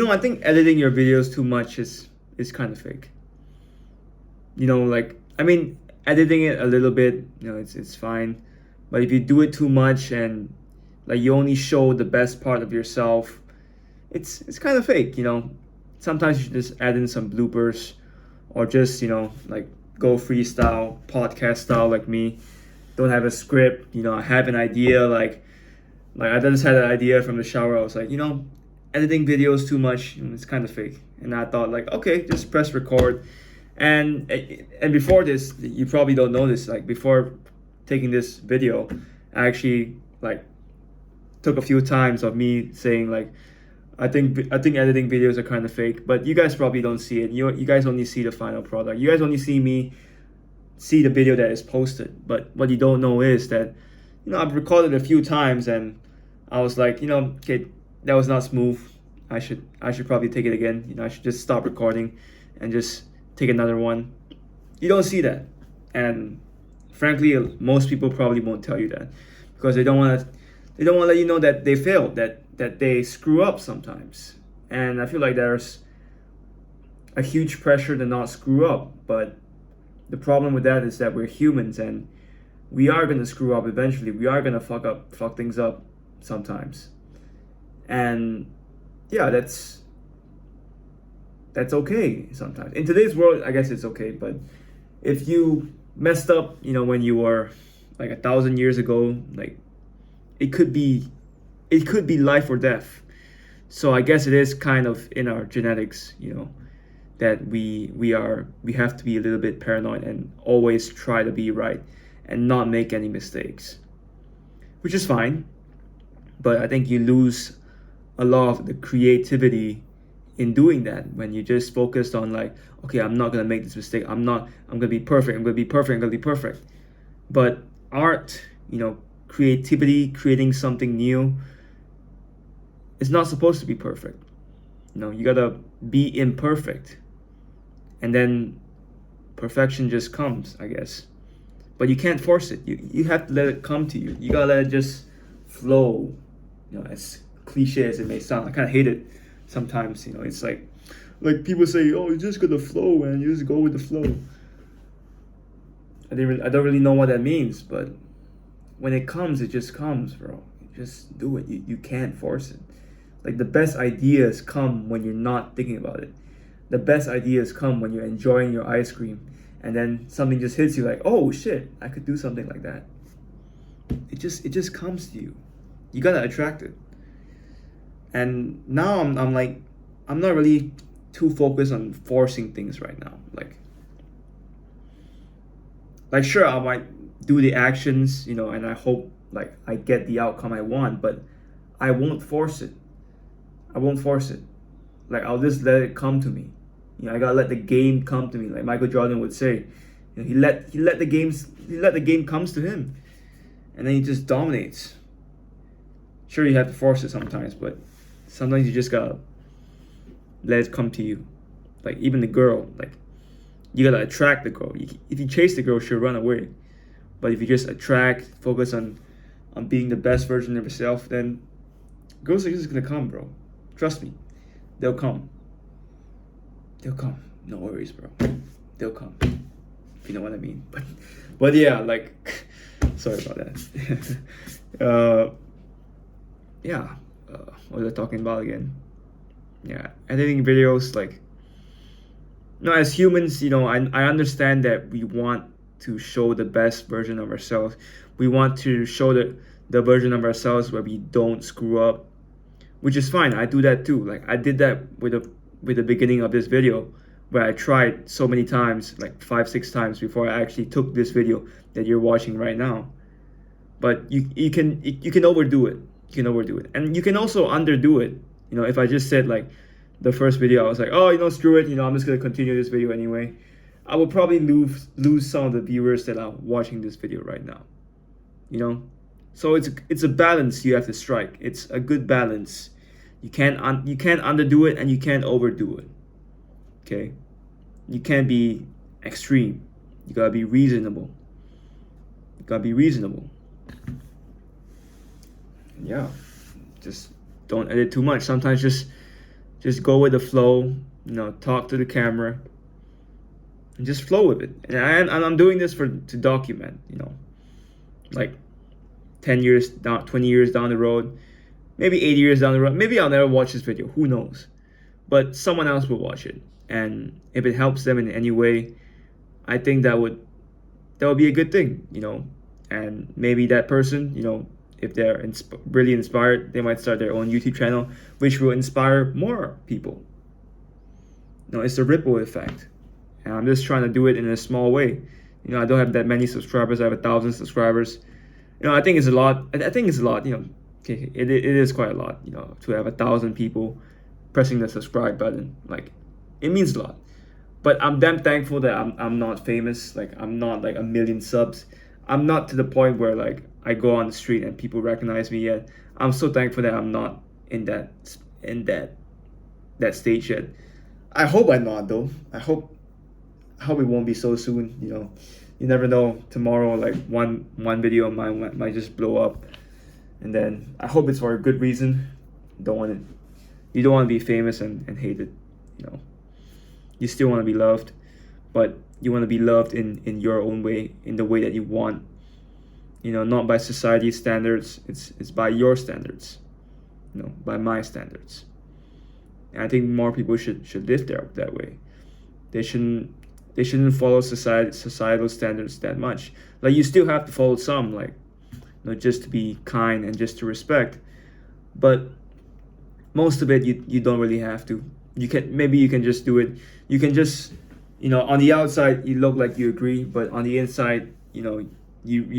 I think editing your videos too much is kind of fake. Like, I mean, editing it a little bit, it's fine. But if you do it too much and like you only show the best part of yourself, it's kind of fake. Sometimes you should just add in some bloopers, or just like go freestyle, podcast style like me. Don't have a script. I have an idea, like I just had an idea from the shower. I was like, editing videos too much, it's kind of fake. And I thought, like, okay, just press record. And before this, you probably don't know this. Like, before taking this video, I actually like took a few times of me saying, like, I think editing videos are kind of fake, but you guys probably don't see it. You guys only see the final product. You guys only see the video that is posted. But what you don't know is that I've recorded a few times, and I was like, okay, that was not smooth. I should probably take it again. I should just stop recording and just take another one. You don't see that, and frankly, most people probably won't tell you that because they don't want to. They don't want to let you know that they failed, that they screw up sometimes. And I feel like there's a huge pressure to not screw up, but the problem with that is that we're humans, and we are gonna screw up eventually. We are gonna fuck things up sometimes, and yeah, that's okay sometimes. In today's world, I guess it's okay. But if you messed up, when you were like 1,000 years ago, like it could be life or death. So I guess it is kind of in our genetics, that we have to be a little bit paranoid and always try to be right and not make any mistakes, which is fine. But I think you lose a lot of the creativity in doing that when you just focused on, like, okay, I'm not gonna make this mistake. I'm gonna be perfect. I'm gonna be perfect. I'm gonna be perfect. But art, creativity, creating something new, it's not supposed to be perfect. You gotta be imperfect, and then perfection just comes, I guess. But you can't force it. You have to let it come to you. You gotta let it just flow. As cliche as it may sound, I kind of hate it sometimes. It's like people say, oh, you just gotta flow, and you just go with the flow. I don't really know what that means, but when it comes, it just comes, bro. You just do it. You can't force it. Like, the best ideas come when you're not thinking about it. The best ideas come when you're enjoying your ice cream, and then something just hits you, like, oh shit, I could do something like that. It just comes to you. You gotta attract it. And now I'm like, I'm not really too focused on forcing things right now. Like sure, I might do the actions, and I hope like I get the outcome I want, but I won't force it. I won't force it. Like, I'll just let it come to me. I gotta let the game come to me, like Michael Jordan would say. He let the game comes to him, and then he just dominates. Sure, you have to force it sometimes, but sometimes you just gotta let it come to you. Like, even the girl, like, you gotta attract the girl. If you chase the girl, she'll run away. But if you just focus on being the best version of yourself, then girls are just gonna come, bro. Trust me, they'll come. They'll come. No worries, bro. They'll come. If you know what I mean. But yeah, like, sorry about that. Yeah. What was I talking about again? Yeah, editing videos, like, as humans, I understand that we want to show the best version of ourselves. We want to show the version of ourselves where we don't screw up, which is fine. I do that too. Like, I did that with the beginning of this video, where I tried so many times, like 5-6 times, before I actually took this video that you're watching right now. But you can overdo it. You can overdo it, and you can also underdo it. If I just said, like, the first video, I was like, oh, screw it, I'm just gonna continue this video anyway, I will probably lose some of the viewers that are watching this video right now. So it's a balance you have to strike. It's a good balance. You can't underdo it, and you can't overdo it. Okay, you can't be extreme. You gotta be reasonable. Yeah, just don't edit too much. Sometimes just Just go with the flow, talk to the camera and just flow with it. And I'm doing this to document, like 10 years down, 20 years down the road, maybe 80 years down the road. Maybe I'll never watch this video, who knows? But someone else will watch it. And if it helps them in any way, I think that would be a good thing, And maybe that person, if they're really inspired, they might start their own YouTube channel, which will inspire more people. It's a ripple effect. And I'm just trying to do it in a small way. I don't have that many subscribers. I have 1,000 subscribers. I think it's a lot. I think it's a lot. Okay, it is quite a lot. To have 1,000 people pressing the subscribe button, like, it means a lot. But I'm damn thankful that I'm not famous. Like, I'm not like 1 million subs. I'm not to the point where like I go on the street and people recognize me yet. I'm so thankful that I'm not in that stage yet. I hope I'm not though. I hope it won't be so soon. You never know. Tomorrow, like one video of mine might just blow up, and then I hope it's for a good reason. You don't want to be famous and hated. You still want to be loved, but you want to be loved in your own way, in the way that you want. Not by society's standards. It's by your standards. By my standards. And I think more people should live that way. They shouldn't follow societal standards that much. Like, you still have to follow some, like, just to be kind and just to respect. But most of it you don't really have to. You can just do it. You can just, on the outside you look like you agree, but on the inside, you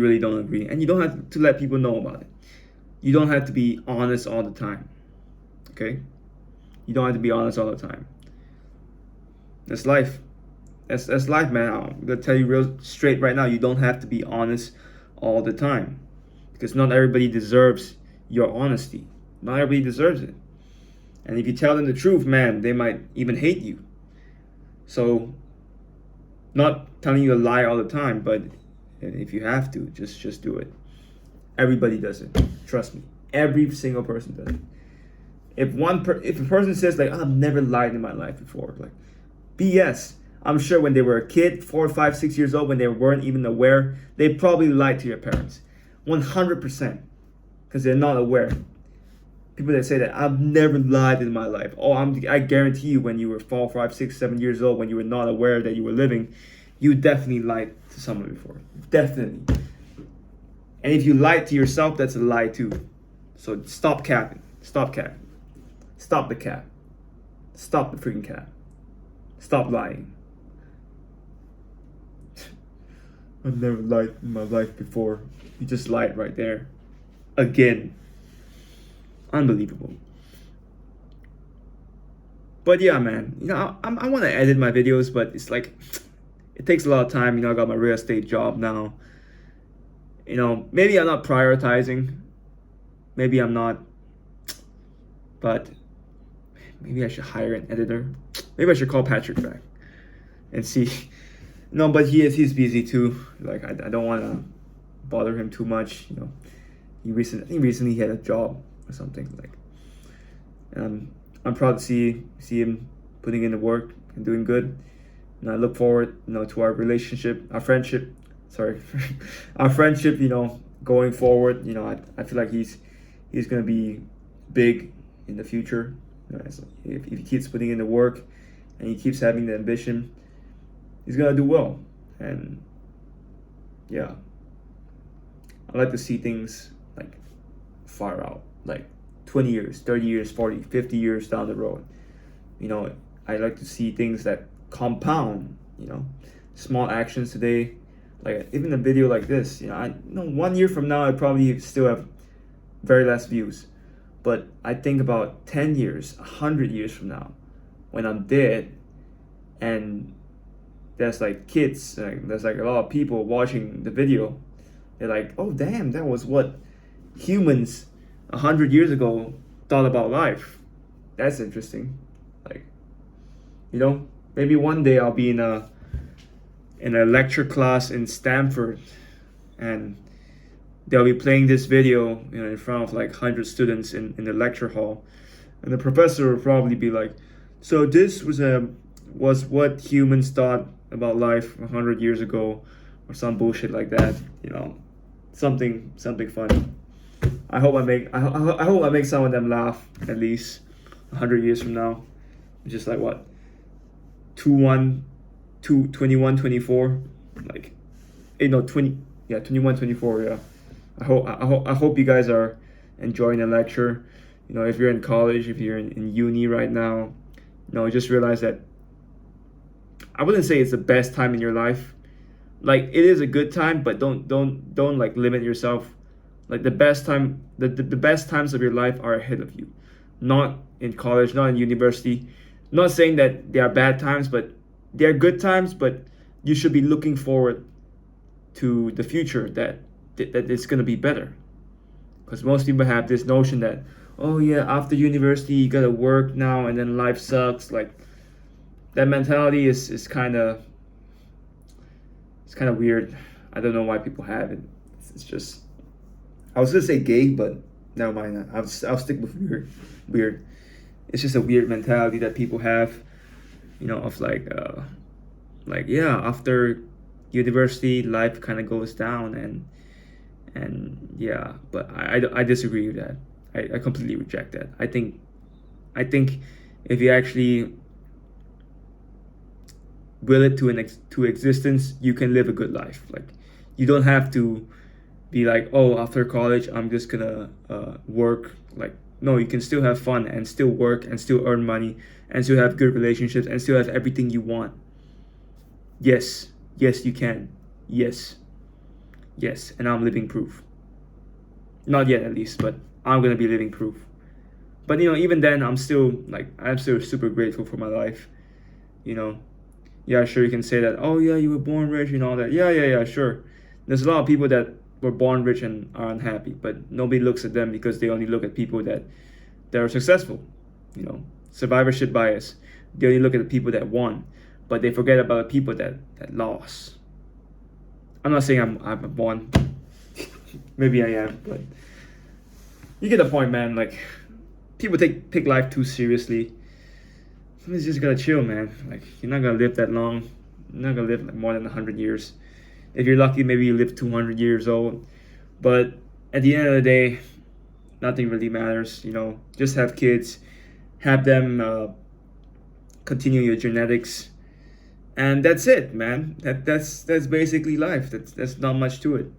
really don't agree. And you don't have to let people know about it. You don't have to be honest all the time. Okay? You don't have to be honest all the time. That's life. That's life, man. I'm gonna tell you real straight right now. You don't have to be honest all the time, because not everybody deserves your honesty. Not everybody deserves it. And if you tell them the truth, man, they might even hate you. So, not telling you a lie all the time, but if you have to, just do it. Everybody does it. Trust me. Every single person does it. If a person says like, I've never lied in my life before, like, BS. I'm sure when they were a kid, 4, 5, 6 years old, when they weren't even aware, they probably lied to your parents. 100%. Because they're not aware. People that say that, I've never lied in my life. Oh, I guarantee you, when you were 4, 5, 6, 7 years old, when you were not aware that you were living, you definitely lied to someone before. Definitely. And if you lied to yourself, that's a lie too. So stop capping. Stop capping. Stop the cap. Stop the freaking cap. Stop lying. I've never lied in my life before. You just lied right there. Again. Unbelievable. But yeah, man. I want to edit my videos, but it's like, it takes a lot of time. I got my real estate job now. Maybe I'm not prioritizing. Maybe I'm not. But maybe I should hire an editor. Maybe I should call Patrick back and see. No, but he's busy too. Like, I don't want to bother him too much. I think recently he had a job or something, like. And I'm proud to see him putting in the work and doing good. And I look forward, to our relationship, our friendship. Sorry, our friendship. Going forward. I feel like he's gonna be big in the future. If he keeps putting in the work and he keeps having the ambition, he's gonna do well. And yeah, I like to see things like far out, like 20 years, 30 years, 40, 50 years down the road. I like to see things that compound, small actions today, like even a video like this, 1 year from now, I probably still have very less views. But I think about 10 years, 100 years from now, when I'm dead, and there's like kids, there's like a lot of people watching the video, they're like, oh damn, that was what humans 100 years ago thought about life. That's interesting. Like, maybe one day I'll be in a lecture class in Stanford, and they'll be playing this video, in front of like 100 students in the lecture hall, And the professor would probably be like, "So this was what humans thought about life 100 years ago, or some bullshit like that." You know, something funny. I hope I make some of them laugh at least 100 years from now. Just like what, 21, 21, 24, like, no, 20, yeah, 21, 24, yeah. I hope you guys are enjoying the lecture. You know, if you're in college, if you're in uni right now, just realize that I wouldn't say it's the best time in your life. Like, it is a good time, but don't like limit yourself. Like, the best times of your life are ahead of you, not in college, not in university. Not saying that they are bad times, but they are good times. But you should be looking forward to the future, that it's gonna be better. Because most people have this notion that, oh yeah, after university you gotta work now and then life sucks. Like, that mentality is kind of weird. I don't know why people have it. It's just, I was gonna say gay, but never mind. I'll stick with weird. Weird. It's just a weird mentality that people have, of like, yeah, after university life kind of goes down, and yeah, but I disagree with that. I completely reject that. I think if you actually will it to existence, you can live a good life. Like, you don't have to be like, oh, after college I'm just gonna work. Like, no, you can still have fun and still work and still earn money and still have good relationships and still have everything you want. Yes, yes, you can. Yes, yes, and I'm living proof. Not yet, at least, but I'm gonna be living proof. But even then, I'm still super grateful for my life. You know, yeah, sure, you can say that. Oh yeah, you were born rich and all that. Yeah, yeah, yeah, sure. There's a lot of people that were born rich and are unhappy, but nobody looks at them because they only look at people that are successful. Survivorship bias. They only look at the people that won, but they forget about the people that lost. I'm not saying I'm born. Maybe I am, but you get the point, man. Like, people take life too seriously. You just gotta chill, man. Like, you're not gonna live that long. You're not gonna live like more than 100 years. If you're lucky, maybe you live 200 years old. But at the end of the day, nothing really matters. Just have kids, have them continue your genetics, and that's it, man. That's basically life. That's not much to it.